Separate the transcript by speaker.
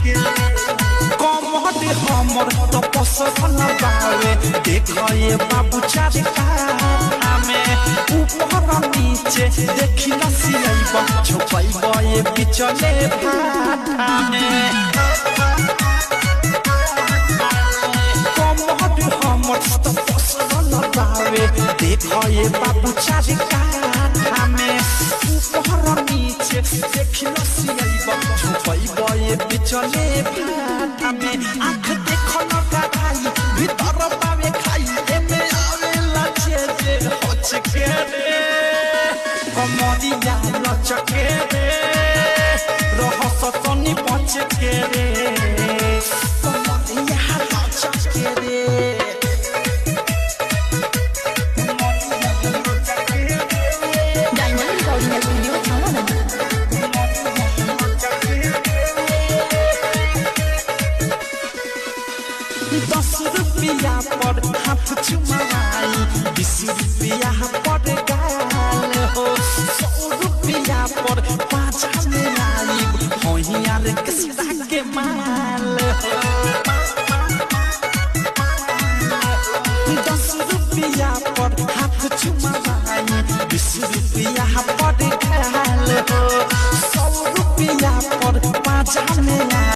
Speaker 1: के कमर हमर तो पसंद बावे देखए बाबू चार में ऊपर नीचे देखी नसियाइबा छुपाइबा ये बिचले भाटा में कमर हमर तो पसंद बावे देखए बाबू चार में ऊपर नीचे देखी नसियाइबा छुपाइबा ये बिचले भाटा में आँख देखो न गाई भीतर पावे खाई एमे आवेला जे हचके रे कमरिया लचके रे रहस तनी बचके रे कमरिया लचके रे
Speaker 2: डायमंड रिकॉर्डिंग स्टूडियो थाना
Speaker 1: 10 रुपया पर हाथ चुमाई 20 रुपया पर